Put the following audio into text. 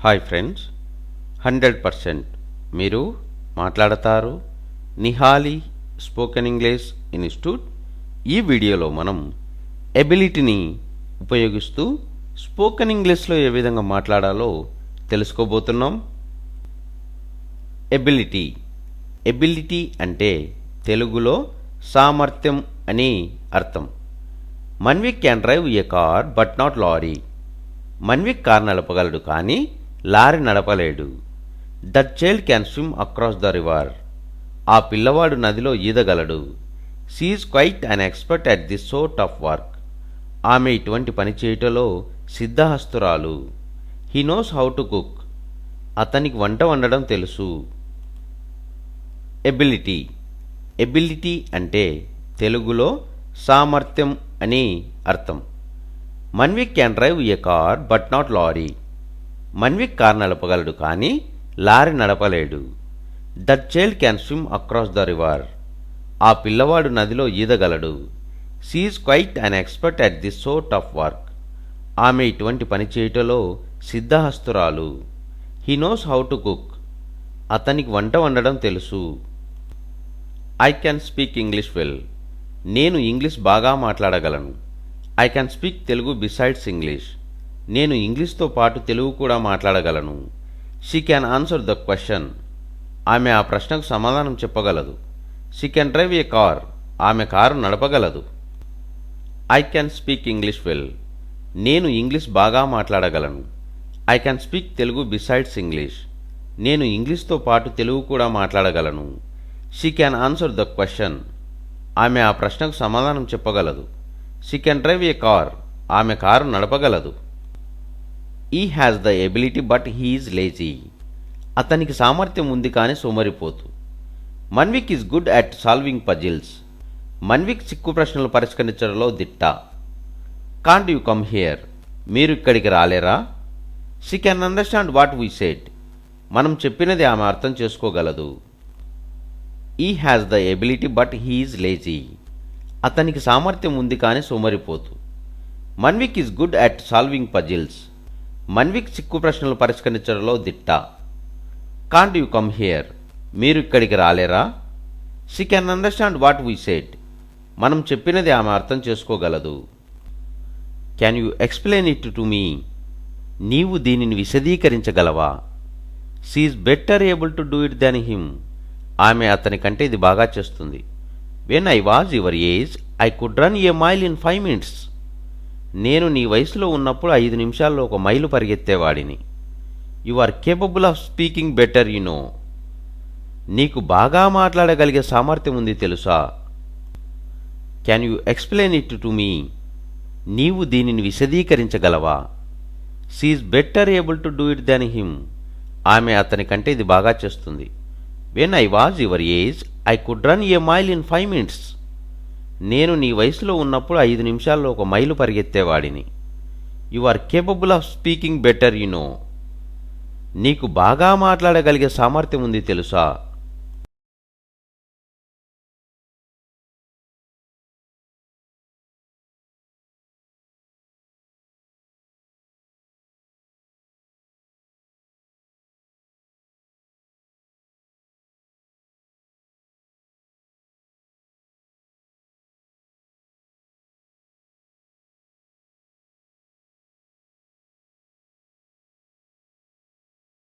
Hi friends, 100% మీరు మాట్లాడతారు. Nihali spoken English institute. ఈ వీడియోలో మనం ఎబిలిటీని ఉపయోగిస్తూ స్పోకెన్ ఇంగ్లీష్లో ఏ విధంగా మాట్లాడాలో తెలుసుకోబోతున్నాం. ఎబిలిటీ అంటే తెలుగులో సామర్థ్యం అని అర్థం. Manvik can drive a car but not lorry. Manvik car నడపగలడు కానీ లారీ నడపలేడు. That child can swim across the river. ఆ పిల్లవాడు నదిలో ఈదగలడు. She is quite an expert at this sort of work. ఆమె ఇటువంటి పని చేయుటలో సిద్ధహస్తురాలు. He knows how to cook. అతనికి వంట వండడం తెలుసు. ఎబిలిటీ అంటే తెలుగులో సామర్థ్యం అని అర్థం. Manvik can drive a car but not lorry. Manvik car నడపగలడు కానీ లారీ నడపలేడు. That child can swim across the river. ఆ పిల్లవాడు నదిలో ఈదగలడు. She is quite an expert at this sort of work. ఆమె ఇటువంటి పని చేయుటలో సిద్ధహస్తురాలు. He knows how to cook. అతనికి వంట వండడం తెలుసు. I can speak English well. నేను ఇంగ్లీష్ బాగా మాట్లాడగలను. I can speak Telugu besides English. నేను ఇంగ్లీష్తో పాటు తెలుగు కూడా మాట్లాడగలను. She can answer the question. ఆమె ఆ ప్రశ్నకు సమాధానం చెప్పగలదు. She can drive a car. ఆమె కారు నడపగలదు. I can speak English well. నేను ఇంగ్లీష్ బాగా మాట్లాడగలను. I can speak Telugu besides English. నేను ఇంగ్లీష్తో పాటు తెలుగు కూడా మాట్లాడగలను. She can answer the question. ఆమె ఆ ప్రశ్నకు సమాధానం చెప్పగలదు. She can drive a car. ఆమె కారు నడపగలదు. He has the ability but he is lazy. అతనికి సామర్థ్యం ఉంది కానీ సోమరిపోతు. Manvik is good at solving puzzles. Manvik చిక్కు ప్రశ్నలు పరిష్కరించడంలో దిట్ట. Can't you come here. మీరు ఇక్కడికి రాలేరా. She can understand what we said. మనం చెప్పినది ఆమె అర్థం చేసుకోగలదు. He has the ability but he is lazy. అతనికి సామర్థ్యం ఉంది కానీ సోమరిపోతు. Manvik is good at solving puzzles. Manvik చిక్కు ప్రశ్నలు పరిష్కరించడంలో దిట్ట. Can't you come here. మీరు ఇక్కడికి రాలేరా. She can understand what we said. మనం చెప్పినది ఆమె అర్థం చేసుకోగలదు. Can you explain it to me. నీవు దీనిని విశదీకరించగలవా. She is better able to do it than him. ఆమె అతని కంటే ఇది బాగా చేస్తుంది. When I was your age I could run a mile in 5 minutes. నేను నీ వయసులో ఉన్నప్పుడు 5 నిమిషాల్లో 1 మైలు పరిగెత్తేవాడిని. You are capable of speaking better you know. నీకు బాగా మాట్లాడగలిగే సామర్థ్యం ఉంది తెలుసా. Can you explain it to me. నీవు దీనిని విశదీకరించగలవా. She is better able to do it than him. ఆమె అతని కంటే ఇది బాగా చేస్తుంది. When I was your age I could run a mile in 5 minutes. నేను నీ వయసులో ఉన్నప్పుడు 5 నిమిషాల్లో 1 మైలు పరిగెత్తేవాడిని. You are capable of speaking better you know. నీకు బాగా మాట్లాడగలిగే సామర్థ్యం ఉంది తెలుసా.